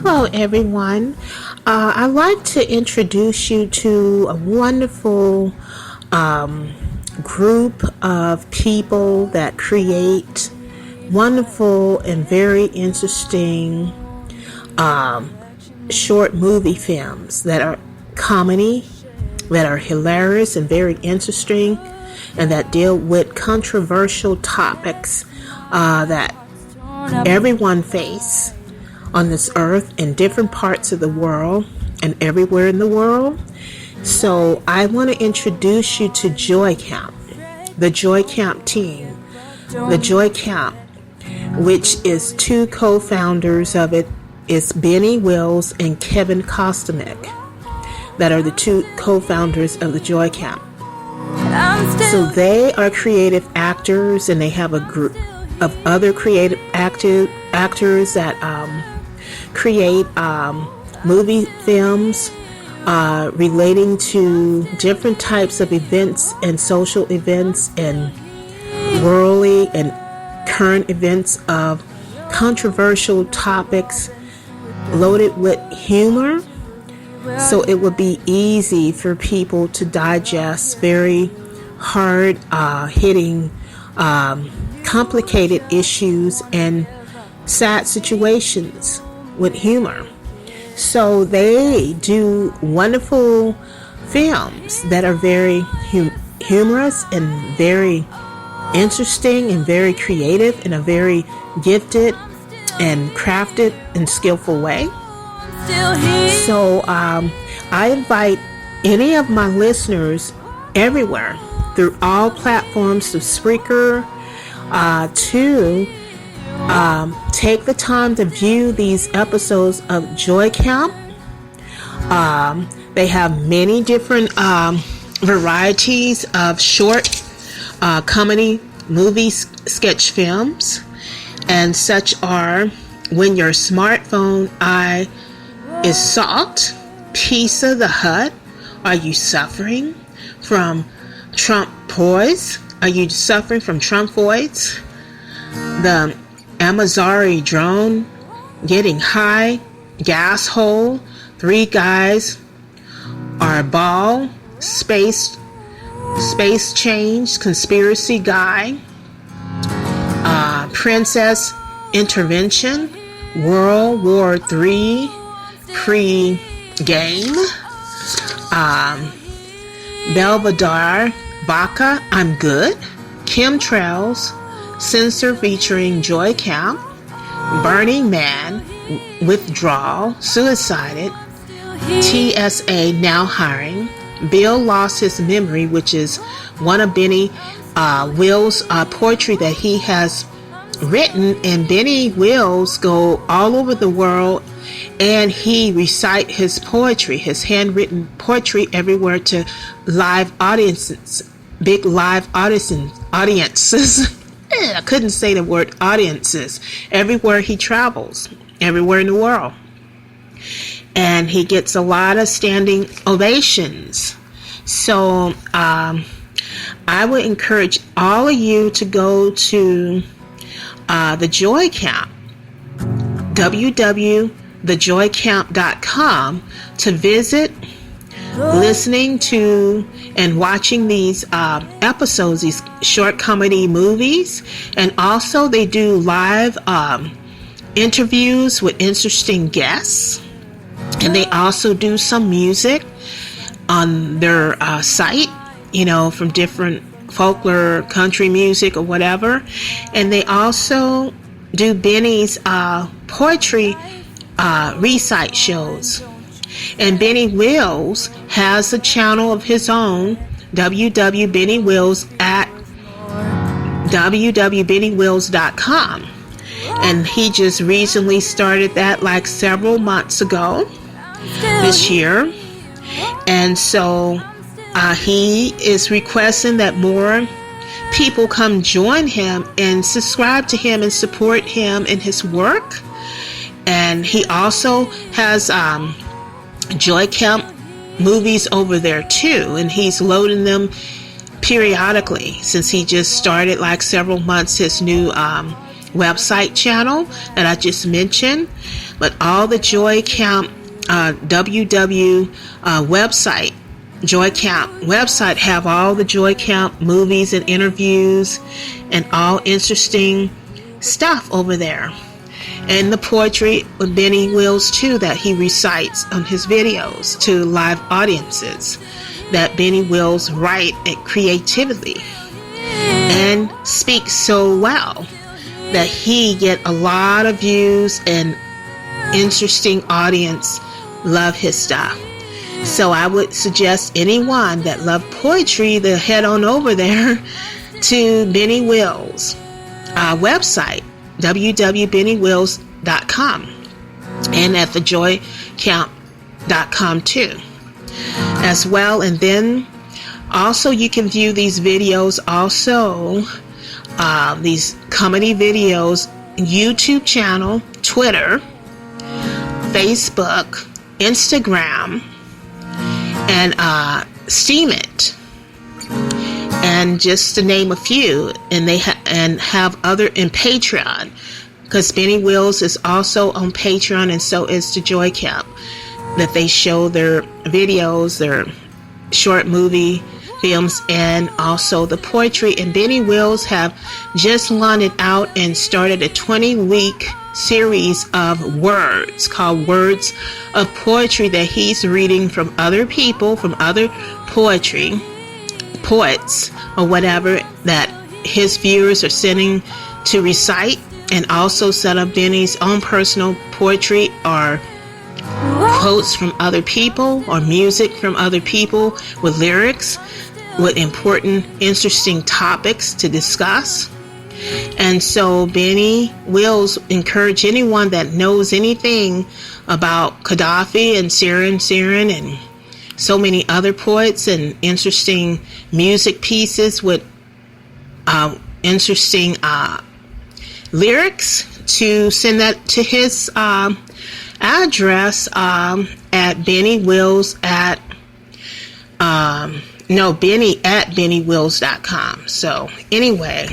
Hello, everyone. I'd like to introduce you to a wonderful group of people that create wonderful and very interesting short movie films that are comedy, that are hilarious and very interesting, and that deal with controversial topics that everyone face on this earth in different parts of the world and everywhere in the world. So I want to introduce you to Joy Camp, the Joy Camp team. The Joy Camp, which is two co-founders of it, is Benny Wills and Kevin Kostelnick, that are the two co-founders of the Joy Camp. So they are creative actors, and they have a group of other creative actors that create movie films relating to different types of events and social events and worldly and current events of controversial topics loaded with humor, so it would be easy for people to digest very hard hitting complicated issues and sad situations with humor. So they do wonderful films that are very humorous and very interesting and very creative in a very gifted and crafted and skillful way. So I invite any of my listeners everywhere through all platforms of Spreaker to take the time to view these episodes of Joy Camp. They have many different varieties of short comedy movie sketch films, and such are When Your Smartphone Eye is Salt, Pizza the Hut, Are You Suffering from Trump Boys? Are you suffering from Trump voids? The Amazari drone, Getting High, Gas Hole, Three Guys Are a Ball, Space Change, Conspiracy Guy, Princess Intervention, World War III Pre-Game, Belvedere, Baca, I'm Good, Chemtrails, Censor featuring Joy Camp, Burning Man, Withdrawal, Suicided, TSA Now Hiring, Bill Lost His Memory, which is one of Benny Wills' poetry that he has written, and Benny Wills go all over the world and he recite his poetry, his handwritten poetry, everywhere to live audiences, big live audiences. I couldn't say the word audiences. Everywhere he travels, everywhere in the world. And he gets a lot of standing ovations. So I would encourage all of you to go to the Joy Camp, www.thejoycamp.com, to visit, listening to and watching these episodes, these short comedy movies. And also they do live interviews with interesting guests, and they also do some music on their site, from different folklore, country music, or whatever. And they also do Benny's poetry recite shows. And Benny Wills has a channel of his own, www.bennywills at www.bennywills.com. And he just recently started that like several months ago this year. And so he is requesting that more people come join him and subscribe to him and support him in his work. And he also has Joy Camp movies over there too, and he's loading them periodically since he just started like several months his new website channel that I just mentioned, but all the Joy Camp website, Joy Camp website have all the Joy Camp movies and interviews and all interesting stuff over there. And the poetry with Benny Wills too that he recites on his videos to live audiences that Benny Wills write it creatively and speaks so well that he get a lot of views and interesting audience love his stuff. So I would suggest anyone that love poetry to head on over there to Benny Wills website, www.bennywills.com, and at thejoycamp.com too as well. And then also you can view these videos also, these comedy videos, YouTube channel, Twitter, Facebook, Instagram, and Steam It, and just to name a few. And they have other in Patreon, because Benny Wills is also on Patreon, and so is the Joy Camp, that they show their videos, their short movie films, and also the poetry. And Benny Wills have just launched out and started a 20-week series of words called Words of Poetry that he's reading from other people, from other poets or whatever that his viewers are sending to recite, and also set up Benny's own personal poetry or quotes from other people or music from other people with lyrics with important, interesting topics to discuss. And so Benny Wills encourage anyone that knows anything about Gaddafi and Sirin and so many other poets and interesting music pieces with interesting lyrics to send that to his address at Benny Wills at Benny at BennyWills.com. So anyway,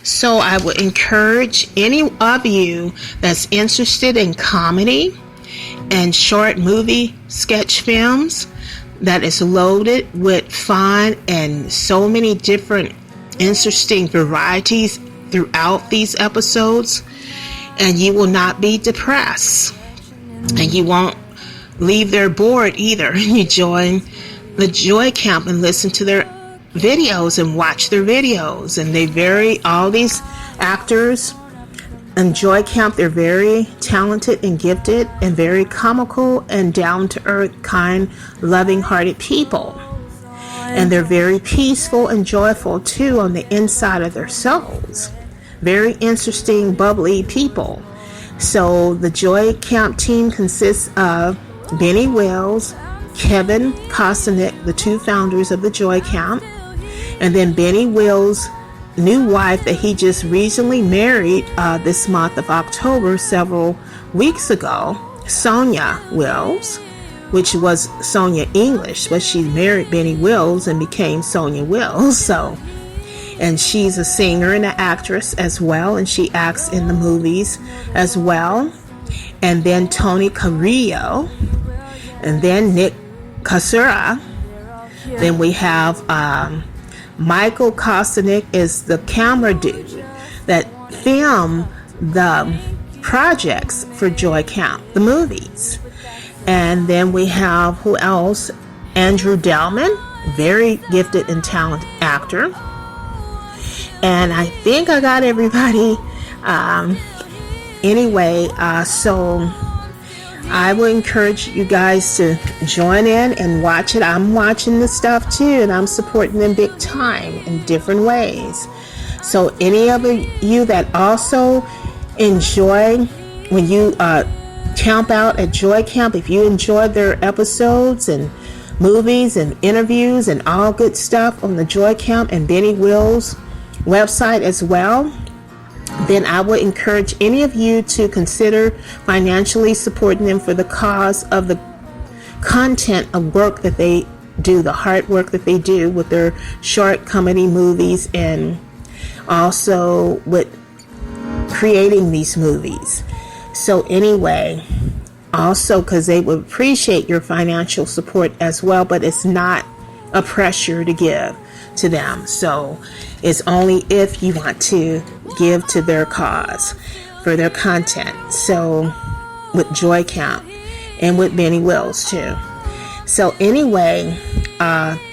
so I would encourage any of you that's interested in comedy and short movie sketch films that is loaded with fun and so many different interesting varieties throughout these episodes, and you will not be depressed, and you won't leave there bored either. You join the Joy Camp and listen to their videos and watch their videos. And all these actors in Joy Camp, they're very talented and gifted and very comical and down-to-earth, kind, loving-hearted people. And they're very peaceful and joyful too on the inside of their souls. Very interesting, bubbly people. So the Joy Camp team consists of Benny Wills, Kevin Kostenick, the two founders of the Joy Camp, and then Benny Wills' new wife that he just recently married this month of October, several weeks ago, Sonia Wills, which was Sonia English, but she married Benny Wills and became Sonia Wills. So, and she's a singer and an actress as well, and she acts in the movies as well. And then Tony Carrillo, and then Nick Kasura. Then we have Michael Kostenick is the camera dude that filmed the projects for Joy Camp, the movies. And then we have, who else? Andrew Delman, very gifted and talented actor. And I think I got everybody. Anyway, so I would encourage you guys to join in and watch it. I'm watching the stuff too, and I'm supporting them big time in different ways. So any of you that also enjoy when you camp out at Joy Camp, if you enjoy their episodes and movies and interviews and all good stuff on the Joy Camp and Benny Wills website as well, then I would encourage any of you to consider financially supporting them for the cause of the content of work that they do, the hard work that they do with their short comedy movies and also with creating these movies. So anyway, also because they would appreciate your financial support as well, but it's not a pressure to give to them. So it's only if you want to give to their cause for their content. So with Joy Camp and with Benny Wills too. So anyway,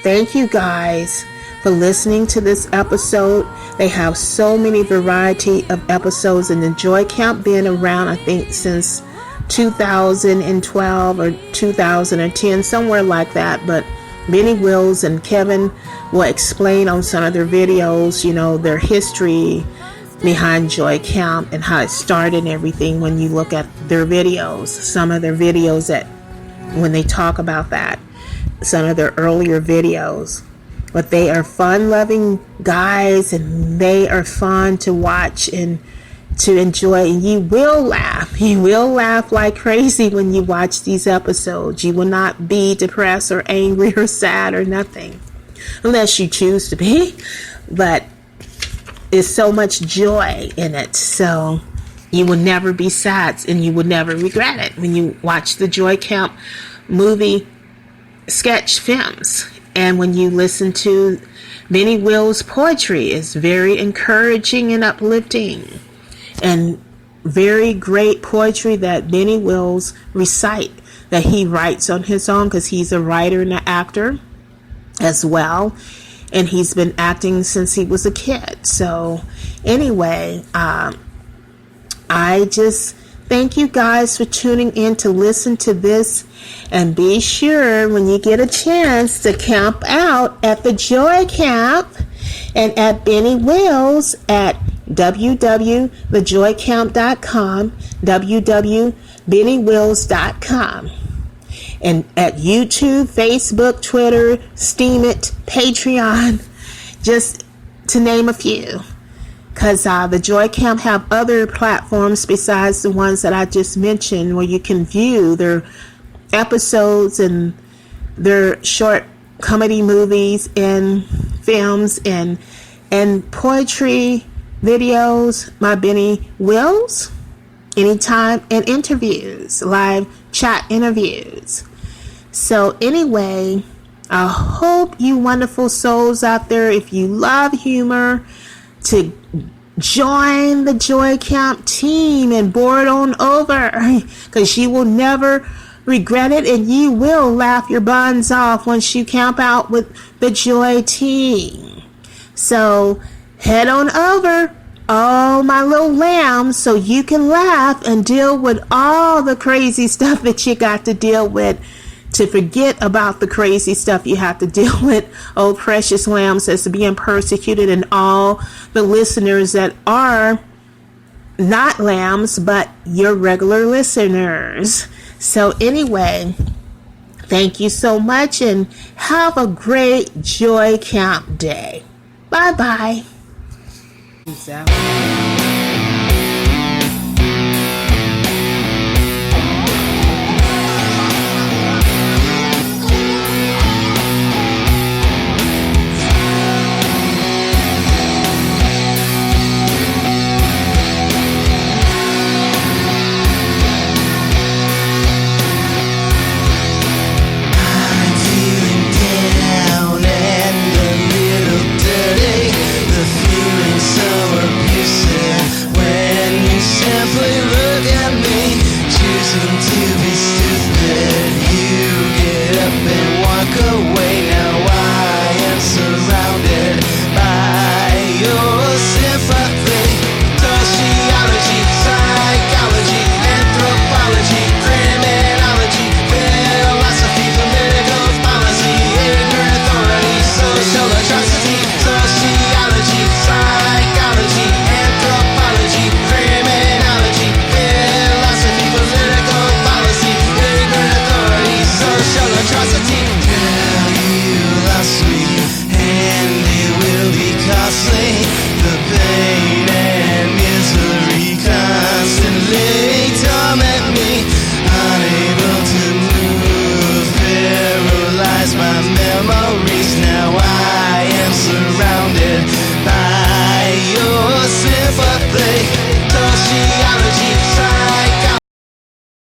thank you guys for listening to this episode. They have so many variety of episodes, and the Joy Camp been around, I think, since 2012 or 2010, somewhere like that. But Benny Wills and Kevin will explain on some of their videos, you know, their history behind Joy Camp and how it started and everything. When you look at their videos, some of their videos, that when they talk about that, some of their earlier videos. But they are fun-loving guys, and they are fun to watch and to enjoy. And you will laugh. You will laugh like crazy when you watch these episodes. You will not be depressed or angry or sad or nothing, unless you choose to be. But there's so much joy in it. So you will never be sad, and you will never regret it when you watch the Joy Camp movie sketch films. And when you listen to Benny Wills' poetry, it's very encouraging and uplifting, and very great poetry that Benny Wills recite, that he writes on his own, because he's a writer and an actor as well, and he's been acting since he was a kid. So anyway, I just thank you guys for tuning in to listen to this. And be sure when you get a chance to camp out at the Joy Camp and at Benny Wills at www.thejoycamp.com, www.bennywills.com, and at YouTube, Facebook, Twitter, Steemit, Patreon, just to name a few. Because the Joy Camp have other platforms besides the ones that I just mentioned, where you can view their episodes and their short comedy movies and films and poetry videos, my Benny Wills, anytime, and interviews, live chat interviews. So anyway, I hope you wonderful souls out there, if you love humor, to join the Joy Camp team and board on over, because you will never regret it, and you will laugh your buns off once you camp out with the Joy team. So head on over, all my little lambs, so you can laugh and deal with all the crazy stuff that you got to deal with, to forget about the crazy stuff you have to deal with. Oh, precious lambs that's being persecuted, and all the listeners that are not lambs, but your regular listeners. So anyway, thank you so much, and have a great Joy Camp day. Bye-bye. Peace out.